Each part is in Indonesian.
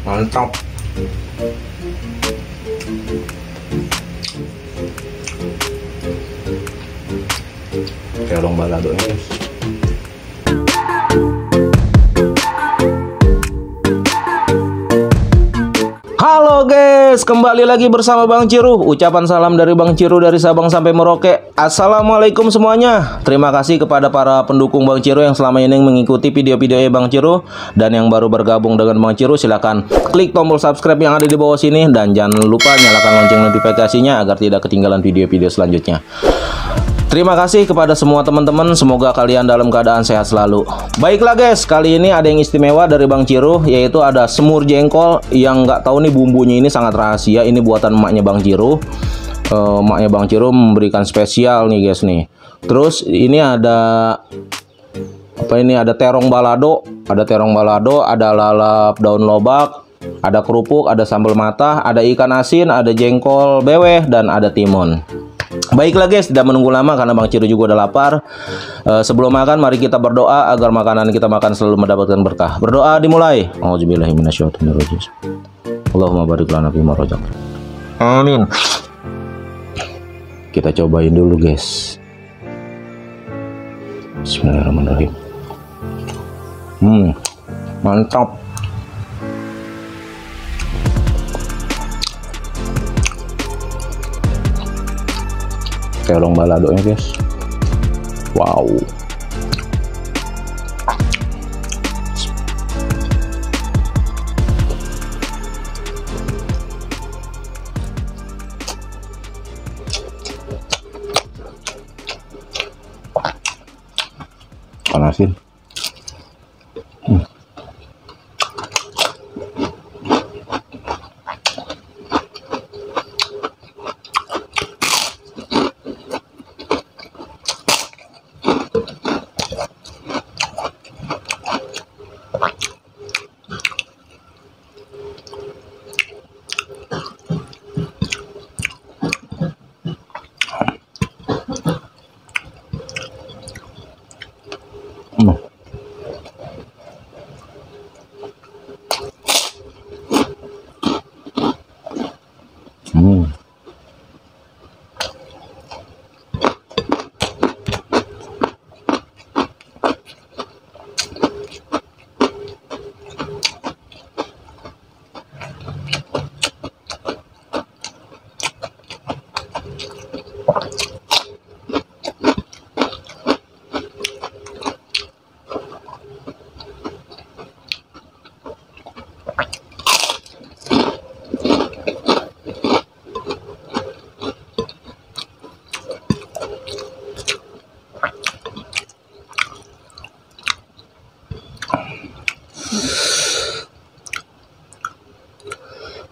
Mantap. Terong balado ini, guys. Halo guys, kembali lagi bersama Bang Ciru. Ucapan salam dari Bang Ciru dari Sabang sampai Merauke. Assalamualaikum semuanya. Terima kasih kepada para pendukung Bang Ciru yang selama ini mengikuti video-videonya Bang Ciru. Dan yang baru bergabung dengan Bang Ciru, silahkan klik tombol subscribe yang ada di bawah sini. Dan jangan lupa nyalakan lonceng notifikasinya agar tidak ketinggalan video-video selanjutnya. Terima kasih kepada semua teman-teman. Semoga kalian dalam keadaan sehat selalu. Baiklah guys, kali ini ada yang istimewa dari Bang Ciru, yaitu ada semur jengkol yang nggak tahu nih bumbunya, ini sangat rahasia. Ini buatan emaknya Bang Ciru. Emaknya Bang Ciru memberikan spesial nih guys nih. Terus ini ada apa ini? Ada terong balado, ada lalap daun lobak, ada kerupuk, ada sambal matah, ada ikan asin, ada jengkol beweh, dan ada timun. Baiklah guys, tidak menunggu lama karena Bang Ciru juga udah lapar. Sebelum makan, mari kita berdoa agar makanan kita makan selalu mendapatkan berkah. Berdoa dimulai. Auzubillahi minasyaitonirrajim. Allahumma barik lana fima razaqtana. Amin. Kita cobain dulu guys. Bismillahirrahmanirrahim. Mantap. Terong baladonya guys. Wow. Panasin.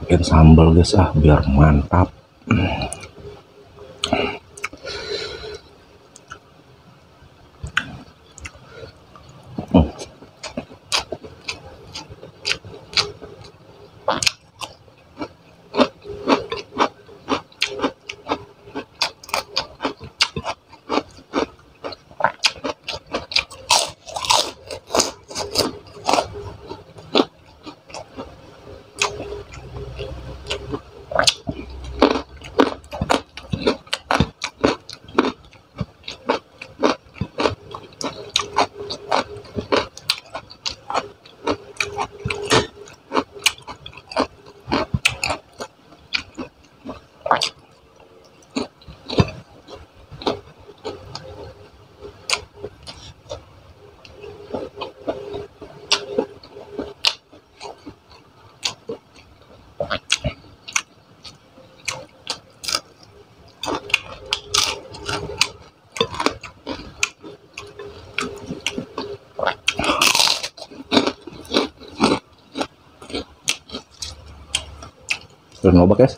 Pakai sambal guys, biar mantap. Terus lobak guys.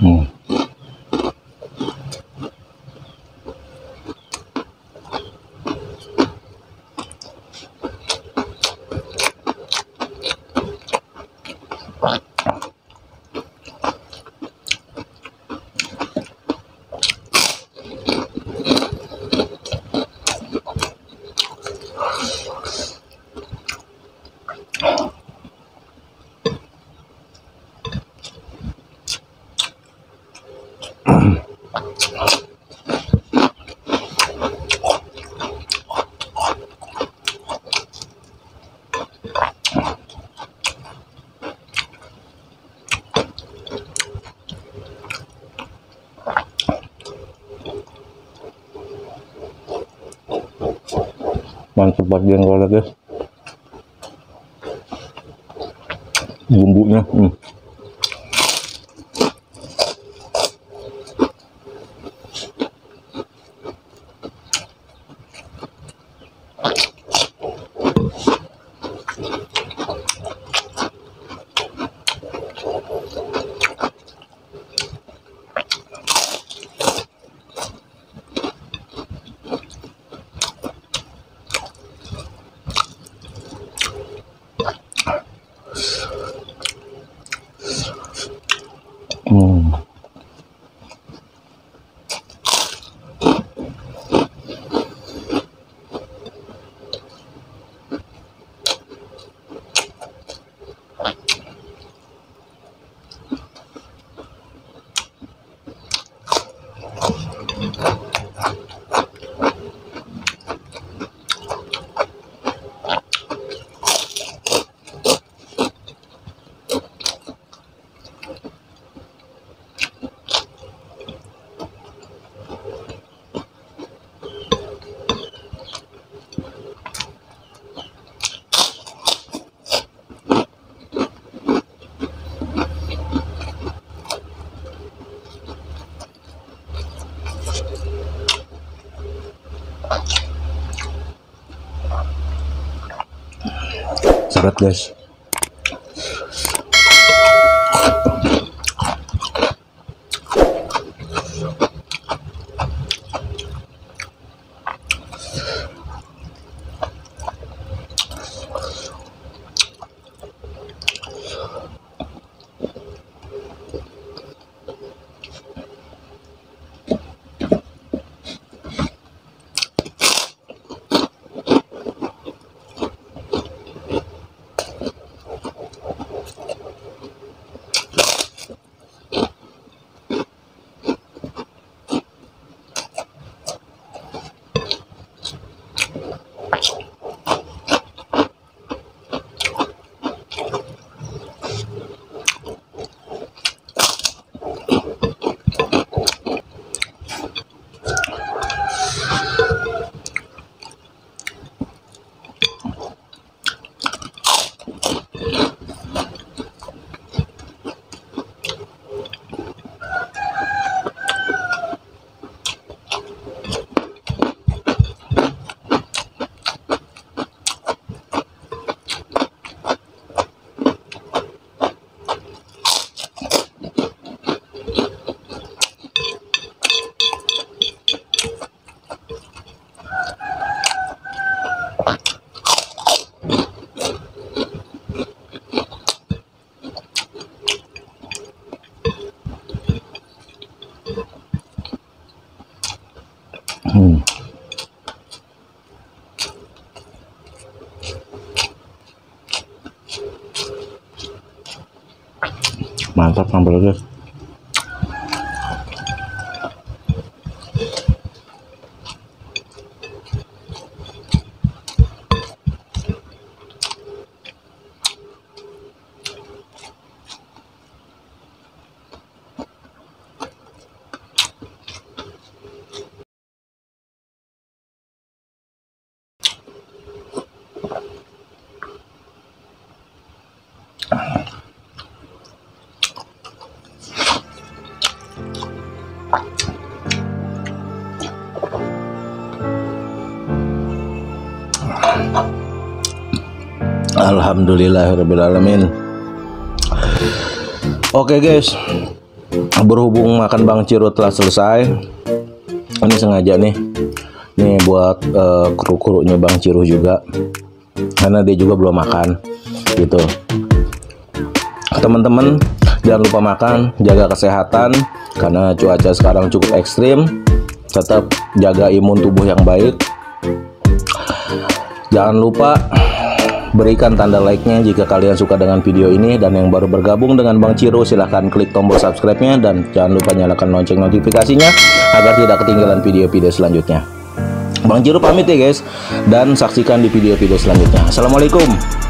Hmm. Mantap banget jengkolnya guys, bumbunya. Berat guys. Mantap sambal guys. Alhamdulillahirrabbilalamin. Oke guys, Berhubung makan Bang Ciro telah selesai, ini sengaja nih buat kru-krunya Bang Ciro juga, karena dia juga belum makan gitu. Teman-teman jangan lupa makan, jaga kesehatan karena cuaca sekarang cukup ekstrim. Tetap jaga imun tubuh yang baik. Jangan lupa berikan tanda like-nya jika kalian suka dengan video ini, dan yang baru bergabung dengan Bang Ciro silahkan klik tombol subscribe-nya dan jangan lupa nyalakan lonceng notifikasinya agar tidak ketinggalan video-video selanjutnya. Bang Ciro pamit ya guys, dan saksikan di video-video selanjutnya. Assalamualaikum.